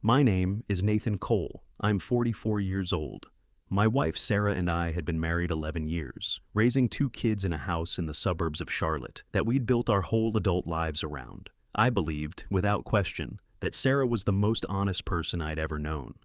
My name is Nathan Cole. I'm 44 years old. My wife Sarah and I had been married 11 years, raising 2 kids in a house in the suburbs of Charlotte that we'd built our whole adult lives around. I believed, without question, that Sarah was the most honest person I'd ever known.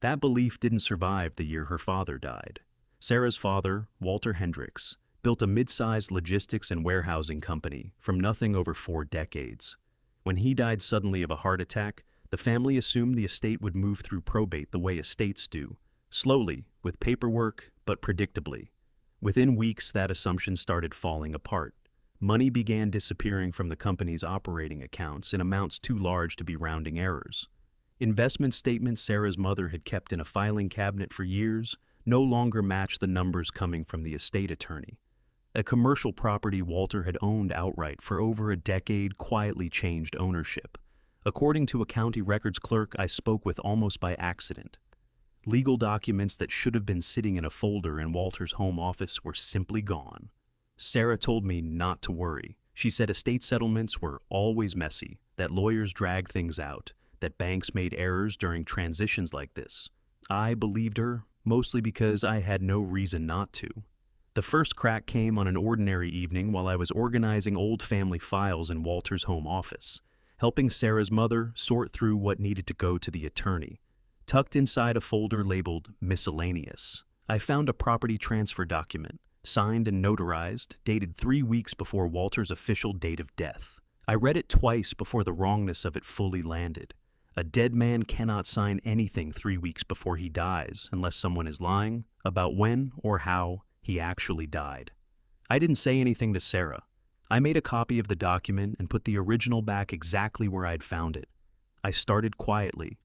That belief didn't survive the year her father died. Sarah's father, Walter Hendricks, built a mid-sized logistics and warehousing company from nothing over 4 decades. When he died suddenly of a heart attack, the family assumed the estate would move through probate the way estates do, slowly, with paperwork, but predictably. Within weeks, that assumption started falling apart. Money began disappearing from the company's operating accounts in amounts too large to be rounding errors. Investment statements Sarah's mother had kept in a filing cabinet for years no longer matched the numbers coming from the estate attorney. A commercial property Walter had owned outright for over a decade quietly changed ownership. According to a county records clerk I spoke with almost by accident, legal documents that should have been sitting in a folder in Walter's home office were simply gone. Sarah told me not to worry. She said estate settlements were always messy, that lawyers drag things out, that banks made errors during transitions like this. I believed her, mostly because I had no reason not to. The first crack came on an ordinary evening while I was organizing old family files in Walter's home office, helping Sarah's mother sort through what needed to go to the attorney. Tucked inside a folder labeled Miscellaneous, I found a property transfer document, signed and notarized, dated 3 weeks before Walter's official date of death. I read it twice before the wrongness of it fully landed. A dead man cannot sign anything 3 weeks before he dies unless someone is lying about when or how he actually died. I didn't say anything to Sarah. I made a copy of the document and put the original back exactly where I'd found it. I started quietly,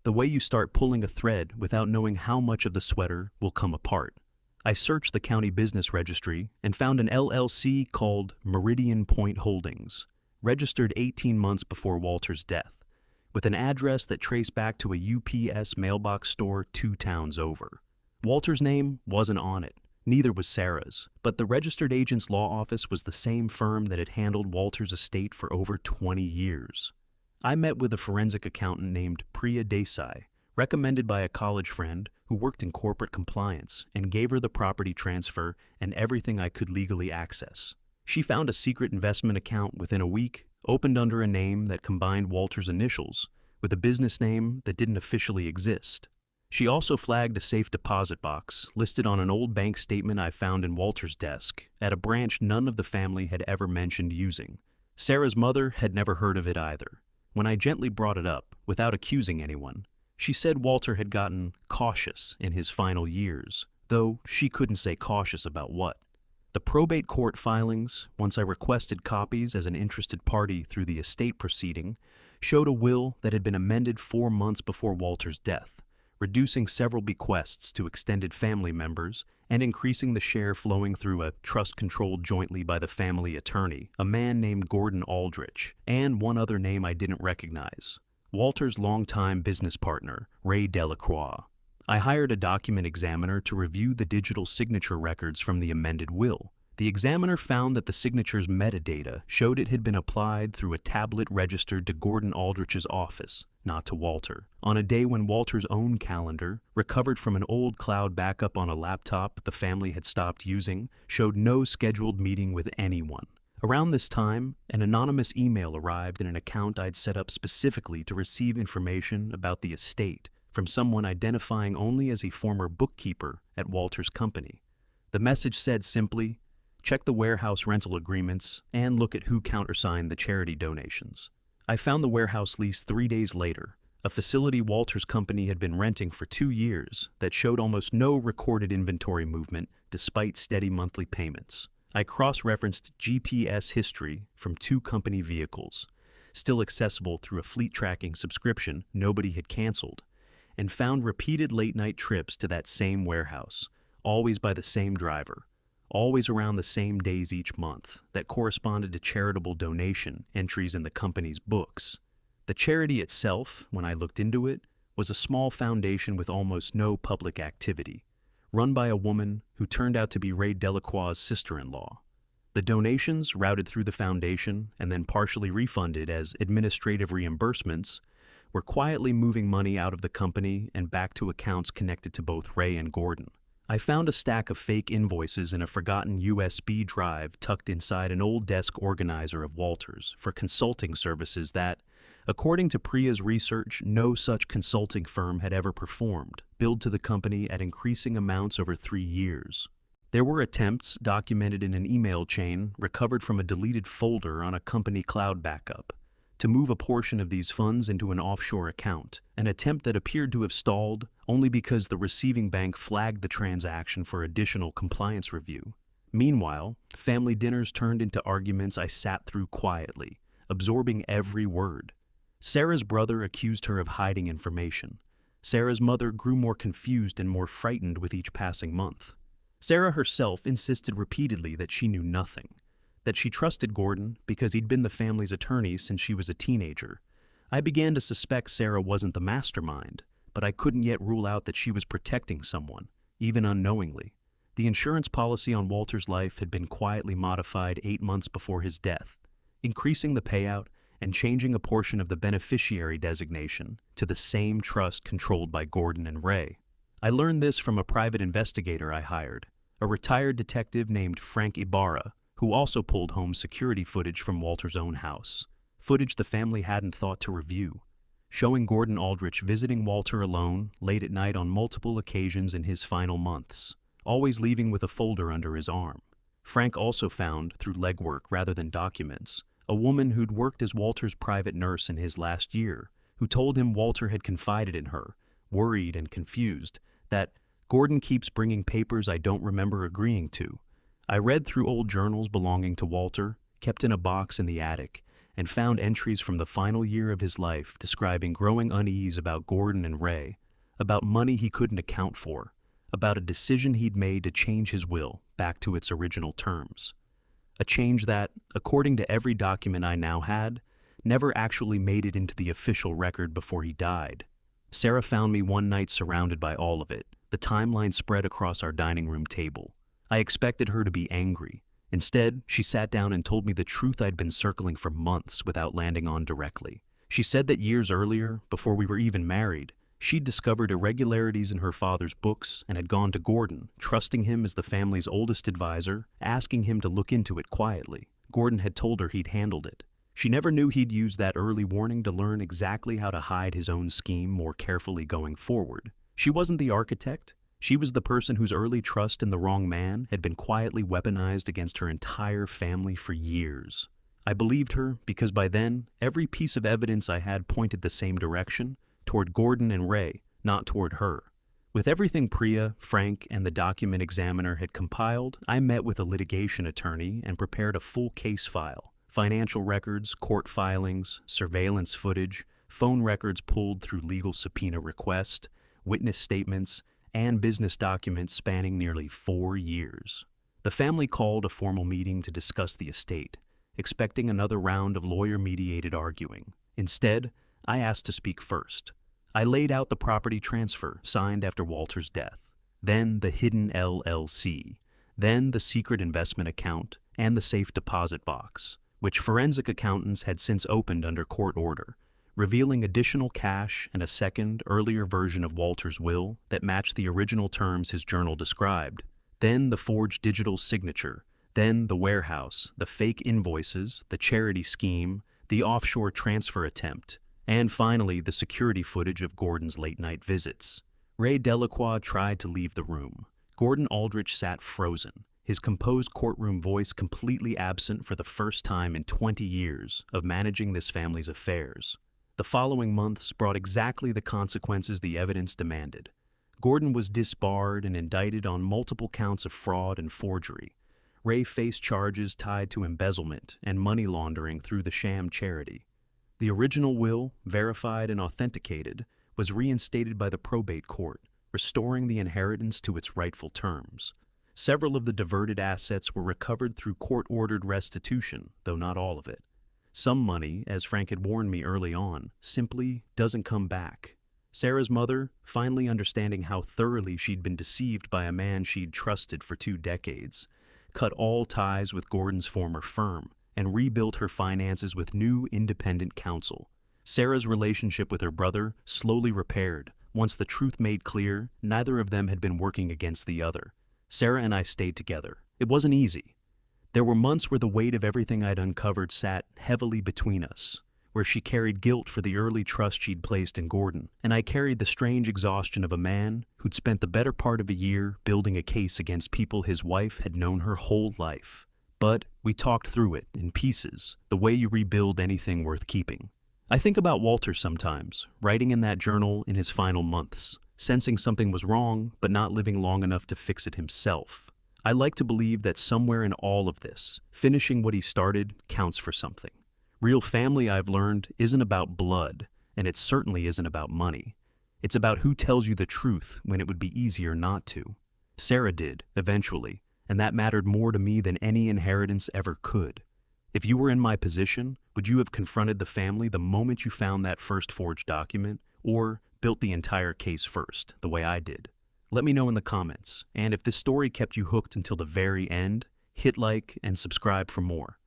the way you start pulling a thread without knowing how much of the sweater will come apart. I searched the county business registry and found an LLC called Meridian Point Holdings, registered 18 months before Walter's death, with an address that traced back to a UPS mailbox store 2 towns over. Walter's name wasn't on it, neither was Sarah's, but the registered agent's law office was the same firm that had handled Walter's estate for over 20 years. I met with a forensic accountant named Priya Desai, recommended by a college friend who worked in corporate compliance, and gave her the property transfer and everything I could legally access. She found a secret investment account within a week, opened under a name that combined Walter's initials with a business name that didn't officially exist. She also flagged a safe deposit box listed on an old bank statement I found in Walter's desk at a branch none of the family had ever mentioned using. Sarah's mother had never heard of it either. When I gently brought it up, without accusing anyone, she said Walter had gotten cautious in his final years, though she couldn't say cautious about what. The probate court filings, once I requested copies as an interested party through the estate proceeding, showed a will that had been amended 4 months before Walter's death, reducing several bequests to extended family members and increasing the share flowing through a trust controlled jointly by the family attorney, a man named Gordon Aldrich, and one other name I didn't recognize, Walter's longtime business partner, Ray Delacroix. I hired a document examiner to review the digital signature records from the amended will. The examiner found that the signature's metadata showed it had been applied through a tablet registered to Gordon Aldrich's office, not to Walter, on a day when Walter's own calendar, recovered from an old cloud backup on a laptop the family had stopped using, showed no scheduled meeting with anyone. Around this time, an anonymous email arrived in an account I'd set up specifically to receive information about the estate from someone identifying only as a former bookkeeper at Walter's company. The message said simply, "Check the warehouse rental agreements and look at who countersigned the charity donations." I found the warehouse lease 3 days later, a facility Walter's company had been renting for 2 years that showed almost no recorded inventory movement despite steady monthly payments. I cross-referenced GPS history from 2 company vehicles, still accessible through a fleet tracking subscription nobody had canceled, and found repeated late-night trips to that same warehouse, always by the same driver, always around the same days each month, that corresponded to charitable donation entries in the company's books. The charity itself, when I looked into it, was a small foundation with almost no public activity, run by a woman who turned out to be Ray Delacroix's sister-in-law. The donations, routed through the foundation and then partially refunded as administrative reimbursements, were quietly moving money out of the company and back to accounts connected to both Ray and Gordon. I found a stack of fake invoices in a forgotten USB drive tucked inside an old desk organizer of Walter's for consulting services that, according to Priya's research, no such consulting firm had ever performed, billed to the company at increasing amounts over 3 years. There were attempts, documented in an email chain recovered from a deleted folder on a company cloud backup, to move a portion of these funds into an offshore account, an attempt that appeared to have stalled only because the receiving bank flagged the transaction for additional compliance review. Meanwhile, family dinners turned into arguments I sat through quietly, absorbing every word. Sarah's brother accused her of hiding information. Sarah's mother grew more confused and more frightened with each passing month. Sarah herself insisted repeatedly that she knew nothing, that she trusted Gordon because he'd been the family's attorney since she was a teenager. I began to suspect Sarah wasn't the mastermind, but I couldn't yet rule out that she was protecting someone, even unknowingly. The insurance policy on Walter's life had been quietly modified 8 months before his death, increasing the payout and changing a portion of the beneficiary designation to the same trust controlled by Gordon and Ray. I learned this from a private investigator I hired, a retired detective named Frank Ibarra, who also pulled home security footage from Walter's own house, footage the family hadn't thought to review, showing Gordon Aldrich visiting Walter alone late at night on multiple occasions in his final months, always leaving with a folder under his arm. Frank also found, through legwork rather than documents, a woman who'd worked as Walter's private nurse in his last year, who told him Walter had confided in her, worried and confused, that Gordon keeps bringing papers I don't remember agreeing to. I read through old journals belonging to Walter, kept in a box in the attic, and found entries from the final year of his life describing growing unease about Gordon and Ray, about money he couldn't account for, about a decision he'd made to change his will back to its original terms. A change that, according to every document I now had, never actually made it into the official record before he died. Sarah found me one night surrounded by all of it, the timeline spread across our dining room table. I expected her to be angry. Instead, she sat down and told me the truth I'd been circling for months without landing on directly. She said that years earlier, before we were even married, she'd discovered irregularities in her father's books and had gone to Gordon, trusting him as the family's oldest advisor, asking him to look into it quietly. Gordon had told her he'd handled it. She never knew he'd use that early warning to learn exactly how to hide his own scheme more carefully going forward. She wasn't the architect. She was the person whose early trust in the wrong man had been quietly weaponized against her entire family for years. I believed her because by then, every piece of evidence I had pointed the same direction, toward Gordon and Ray, not toward her. With everything Priya, Frank, and the document examiner had compiled, I met with a litigation attorney and prepared a full case file. Financial records, court filings, surveillance footage, phone records pulled through legal subpoena request, witness statements, and business documents spanning nearly 4 years. The family called a formal meeting to discuss the estate, expecting another round of lawyer-mediated arguing. Instead, I asked to speak first. I laid out the property transfer signed after Walter's death, then the hidden LLC, then the secret investment account, and the safe deposit box, which forensic accountants had since opened under court order, revealing additional cash and a second, earlier version of Walter's will that matched the original terms his journal described. Then the forged digital signature, then the warehouse, the fake invoices, the charity scheme, the offshore transfer attempt, and finally the security footage of Gordon's late-night visits. Ray Delacroix tried to leave the room. Gordon Aldrich sat frozen, his composed courtroom voice completely absent for the first time in 20 years of managing this family's affairs. The following months brought exactly the consequences the evidence demanded. Gordon was disbarred and indicted on multiple counts of fraud and forgery. Ray faced charges tied to embezzlement and money laundering through the sham charity. The original will, verified and authenticated, was reinstated by the probate court, restoring the inheritance to its rightful terms. Several of the diverted assets were recovered through court-ordered restitution, though not all of it. Some money, as Frank had warned me early on, simply doesn't come back. Sarah's mother, finally understanding how thoroughly she'd been deceived by a man she'd trusted for 2 decades, cut all ties with Gordon's former firm and rebuilt her finances with new independent counsel. Sarah's relationship with her brother slowly repaired. Once the truth made clear, neither of them had been working against the other. Sarah and I stayed together. It wasn't easy. There were months where the weight of everything I'd uncovered sat heavily between us, where she carried guilt for the early trust she'd placed in Gordon, and I carried the strange exhaustion of a man who'd spent the better part of a year building a case against people his wife had known her whole life. But we talked through it in pieces, the way you rebuild anything worth keeping. I think about Walter sometimes, writing in that journal in his final months, sensing something was wrong, but not living long enough to fix it himself. I like to believe that somewhere in all of this, finishing what he started counts for something. Real family, I've learned, isn't about blood, and it certainly isn't about money. It's about who tells you the truth when it would be easier not to. Sarah did, eventually, and that mattered more to me than any inheritance ever could. If you were in my position, would you have confronted the family the moment you found that first forged document, or built the entire case first, the way I did? Let me know in the comments, and if this story kept you hooked until the very end, hit like and subscribe for more.